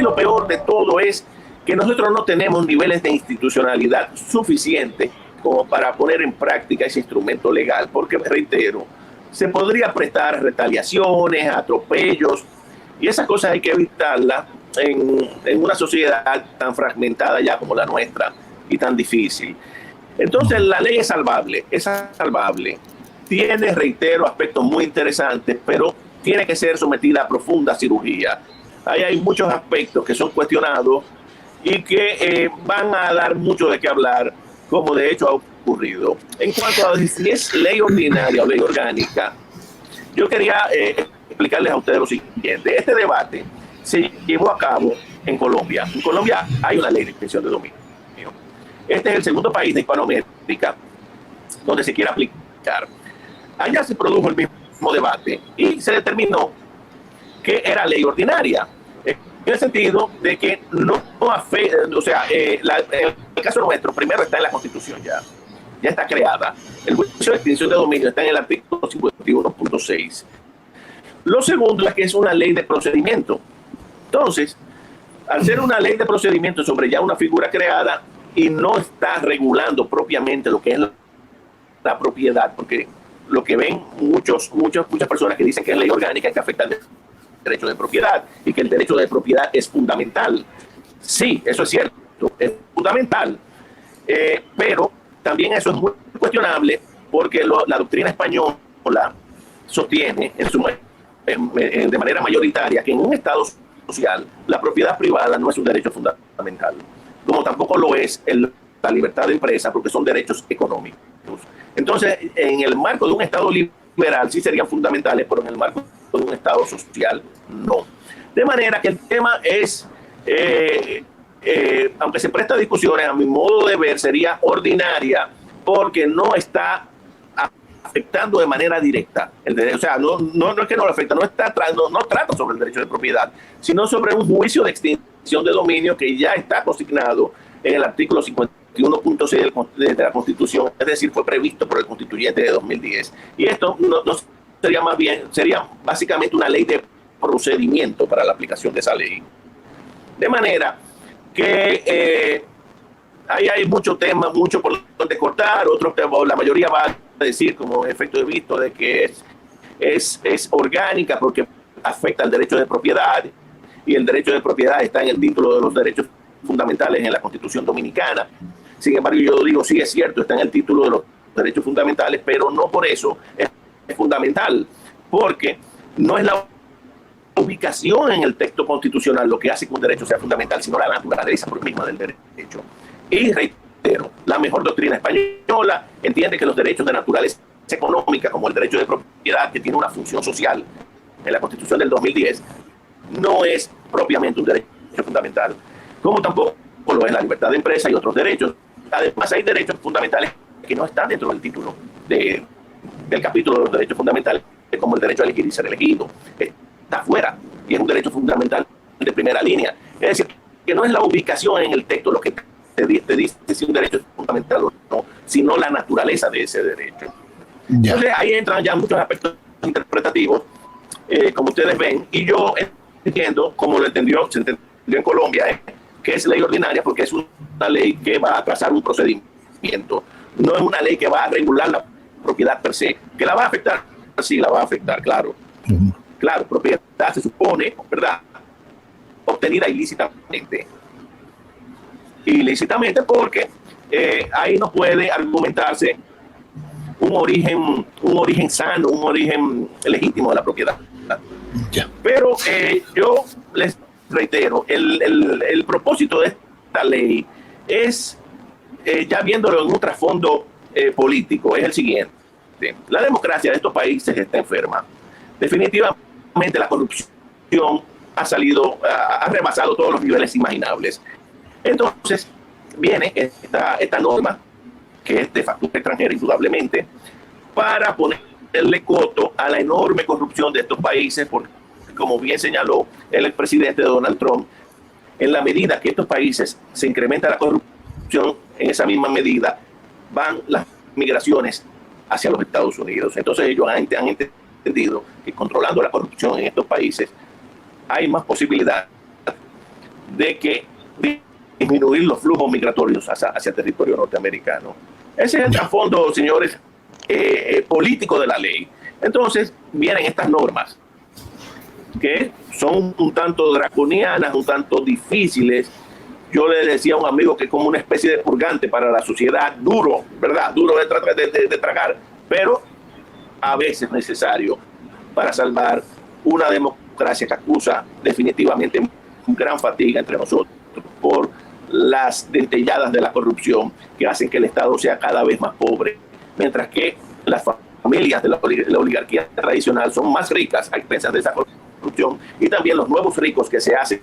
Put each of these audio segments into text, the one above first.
y lo peor de todo es que nosotros no tenemos niveles de institucionalidad suficientes como para poner en práctica ese instrumento legal, porque, reitero, se podría prestar retaliaciones, atropellos, y esas cosas hay que evitarlas en una sociedad tan fragmentada ya como la nuestra y tan difícil. Entonces la ley es salvable, tiene, reitero, aspectos muy interesantes, pero tiene que ser sometida a profunda cirugía. Ahí hay muchos aspectos que son cuestionados y que van a dar mucho de qué hablar, como de hecho ha ocurrido. En cuanto a si es ley ordinaria o ley orgánica, yo quería explicarles a ustedes lo siguiente. Este debate se llevó a cabo en Colombia. En Colombia hay una ley de extinción de dominio. Este es el segundo país de Hispanoamérica donde se quiere aplicar. Allá se produjo el mismo debate y se determinó que era ley ordinaria, en el sentido de que no afecta, o sea, en el caso nuestro, primero está en la Constitución ya está creada. El juicio de extinción de dominio está en el artículo 51.6. Lo segundo es que es una ley de procedimiento. Entonces, al ser una ley de procedimiento sobre ya una figura creada y no está regulando propiamente lo que es la propiedad, porque lo que ven muchas personas que dicen que es ley orgánica es que afecta al derecho de propiedad y que el derecho de propiedad es fundamental. Sí, eso es cierto, es fundamental, pero también eso es muy cuestionable porque la doctrina española sostiene de manera mayoritaria que en un Estado social la propiedad privada no es un derecho fundamental, como tampoco lo es la libertad de empresa, porque son derechos económicos. Entonces, en el marco de un Estado liberal sí serían fundamentales, pero en el marco de un Estado social no. De manera que el tema es, aunque se presta a discusiones, a mi modo de ver sería ordinaria, porque no está afectando de manera directa el derecho. O sea, no es que no lo afecta, no trata sobre el derecho de propiedad, sino sobre un juicio de extinción de dominio que ya está consignado en el artículo 51.6 de la Constitución, es decir, fue previsto por el constituyente de 2010. Y esto no sería más bien, sería básicamente una ley de procedimiento para la aplicación de esa ley. De manera que ahí hay mucho tema, mucho por donde cortar, otros temas, la mayoría va a decir, como efecto de visto, de que es orgánica porque afecta al derecho de propiedad, y el derecho de propiedad está en el título de los derechos fundamentales en la Constitución Dominicana. Sin embargo, yo digo, sí, es cierto, está en el título de los derechos fundamentales, pero no por eso es fundamental, porque no es la ubicación en el texto constitucional lo que hace que un derecho sea fundamental, sino la naturaleza por misma del derecho. Y reitero, la mejor doctrina española entiende que los derechos de naturaleza económica, como el derecho de propiedad, que tiene una función social en la Constitución del 2010, no es propiamente un derecho fundamental, como tampoco lo es la libertad de empresa y otros derechos. Además, hay derechos fundamentales que no están dentro del título del capítulo de los derechos fundamentales, como el derecho a elegir y ser elegido. Está fuera y es un derecho fundamental de primera línea. Es decir, que no es la ubicación en el texto lo que te dice si un derecho es fundamental o no, sino la naturaleza de ese derecho. Ya. Entonces, ahí entran ya muchos aspectos interpretativos, como ustedes ven, y yo entiendo, como se entendió en Colombia, que es ley ordinaria porque es una ley que va a trazar un procedimiento, no es una ley que va a regular la propiedad per se, que la va a afectar, sí la va a afectar, claro. Claro, propiedad se supone, ¿verdad?, obtenida ilícitamente. Ilícitamente porque ahí no puede argumentarse un origen sano, un origen legítimo de la propiedad. Ya. Pero yo les reitero, el propósito de esta ley es, ya viéndolo en un trasfondo político, es el siguiente. La democracia de estos países está enferma. Definitivamente la corrupción ha rebasado todos los niveles imaginables. Entonces viene esta norma, que es de factura extranjera indudablemente, para ponerle coto a la enorme corrupción de estos países, porque, como bien señaló el expresidente Donald Trump, en la medida que estos países se incrementa la corrupción, en esa misma medida van las migraciones hacia los Estados Unidos. Entonces ellos han entendido que controlando la corrupción en estos países hay más posibilidad de que disminuir los flujos migratorios hacia el territorio norteamericano. Ese es el trasfondo, señores, político de la ley. Entonces vienen estas normas que son un tanto draconianas, un tanto difíciles. Yo le decía a un amigo que es como una especie de purgante para la sociedad, duro, ¿verdad? Duro de tragar, pero a veces necesario para salvar una democracia que acusa definitivamente gran fatiga entre nosotros por las dentelladas de la corrupción que hacen que el Estado sea cada vez más pobre, mientras que las familias de la oligarquía tradicional son más ricas a expensas de esa corrupción, y también los nuevos ricos que se hacen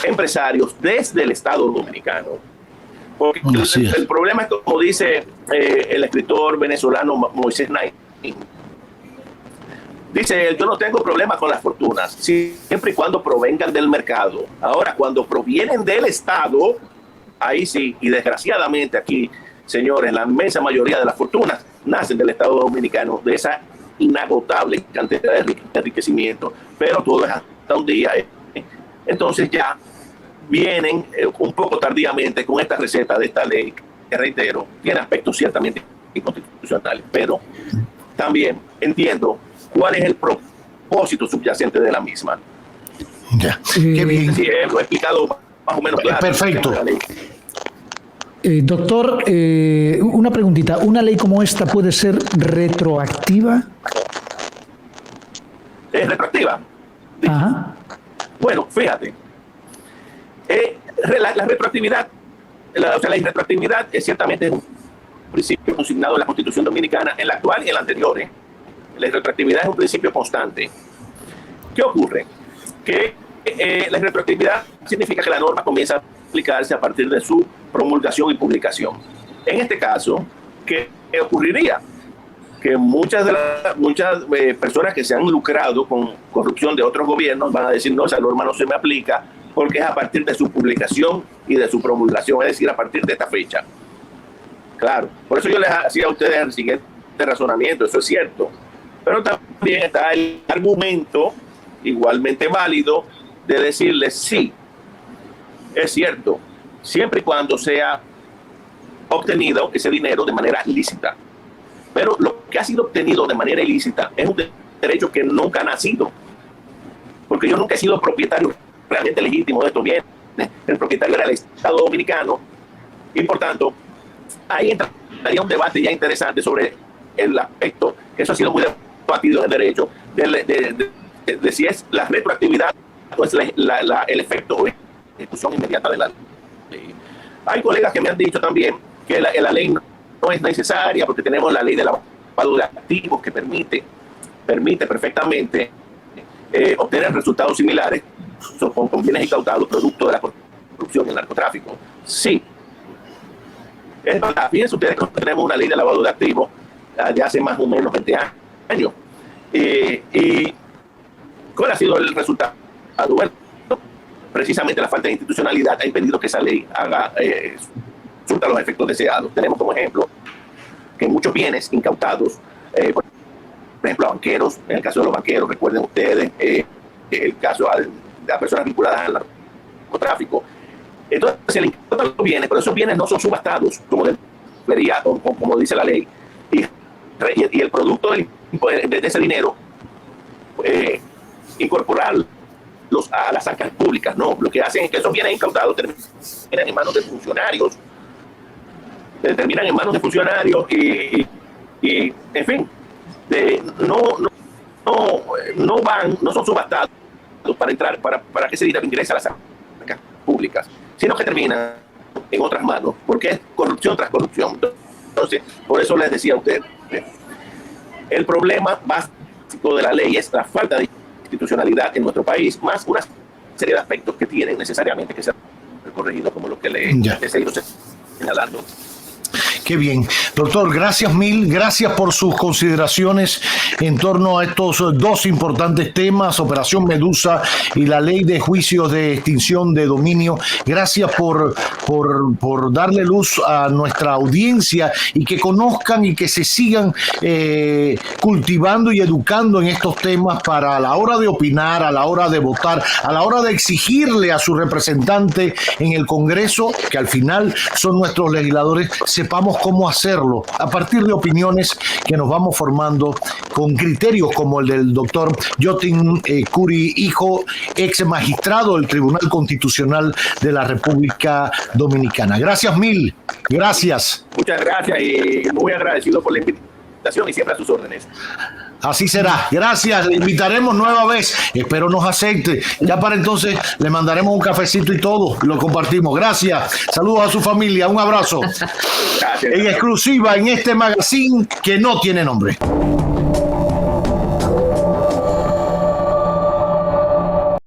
empresarios desde el Estado dominicano. Porque el problema es, como dice el escritor venezolano Moisés Naim, dice él: yo no tengo problema con las fortunas, siempre y cuando provengan del mercado. Ahora, cuando provienen del Estado, ahí sí, y desgraciadamente aquí, señores, la inmensa mayoría de las fortunas nacen del Estado dominicano, de esa inagotable cantidad de enriquecimiento, pero todo es hasta un día. Entonces ya vienen un poco tardíamente con esta receta de esta ley, que reitero, tiene aspectos ciertamente inconstitucionales, pero también entiendo cuál es el propósito subyacente de la misma. Ya, qué bien. Sí, lo he explicado más o menos claro. Perfecto. Doctor, una preguntita. ¿Una ley como esta puede ser retroactiva? ¿Es retroactiva? Ajá. Bueno, fíjate. La retroactividad, la irretroactividad es ciertamente un principio consignado en la Constitución Dominicana, en la actual y en la anterior. La irretroactividad es un principio constante. ¿Qué ocurre? Que la irretroactividad significa que la norma comienza a aplicarse a partir de su promulgación y publicación. En este caso, ¿qué ocurriría? Que muchas personas que se han lucrado con corrupción de otros gobiernos van a decir: no, esa norma no se me aplica porque es a partir de su publicación y de su promulgación, es decir, a partir de esta fecha. Claro, por eso yo les hacía a ustedes el siguiente razonamiento, eso es cierto. Pero también está el argumento, igualmente válido, de decirles: sí, es cierto, siempre y cuando sea obtenido ese dinero de manera ilícita. Pero lo que ha sido obtenido de manera ilícita es un derecho que nunca ha nacido, porque yo nunca he sido propietario realmente legítimo de estos bienes. El propietario era el Estado dominicano, y por tanto ahí entraría un debate ya interesante sobre el aspecto, que eso ha sido muy debatido en el derecho, de si es la retroactividad o es el efecto o ejecución inmediata de la ley. Hay colegas que me han dicho también que la ley no es necesaria porque tenemos la ley de lavado de activos que permite perfectamente obtener resultados similares con bienes incautados producto de la corrupción y el narcotráfico. Sí, es verdad. Fíjense ustedes que tenemos una ley de lavado de activos de hace más o menos 20 años. ¿Y cuál ha sido el resultado? Bueno, precisamente la falta de institucionalidad ha impedido que esa ley surta los efectos deseados. Tenemos como ejemplo que muchos bienes incautados, por ejemplo, a banqueros, en el caso de los banqueros, recuerden ustedes, el caso de las personas vinculadas al narcotráfico. Entonces se le incautan los bienes, pero esos bienes no son subastados, como debería, como dice la ley. Y el producto de ese dinero, incorporarlos a las arcas públicas, no. Lo que hacen es que esos bienes incautados terminan en manos de funcionarios, y en fin, no son subastados para entrar, para que ese dinero ingrese a las arcas públicas, sino que terminan en otras manos, porque es corrupción tras corrupción. Entonces, por eso les decía a ustedes, el problema básico de la ley es la falta de institucionalidad en nuestro país, más una serie de aspectos que tienen necesariamente que ser corregidos, como lo que le he seguido señalando. Qué bien. Doctor, gracias mil, gracias por sus consideraciones en torno a estos dos importantes temas, Operación Medusa y la ley de juicios de extinción de dominio. Gracias por darle luz a nuestra audiencia y que conozcan y que se sigan cultivando y educando en estos temas para a la hora de opinar, a la hora de votar, a la hora de exigirle a su representante en el Congreso, que al final son nuestros legisladores, sepamos cómo hacerlo a partir de opiniones que nos vamos formando con criterios como el del doctor Yotin Curi, hijo, ex magistrado del Tribunal Constitucional de la República Dominicana. Gracias mil, gracias. Muchas gracias y muy agradecido por la invitación y siempre a sus órdenes. Así será. Gracias. Le invitaremos nueva vez. Espero nos acepte. Ya para entonces le mandaremos un cafecito y todo. Lo compartimos. Gracias. Saludos a su familia. Un abrazo. Gracias. En exclusiva en este magazine que no tiene nombre.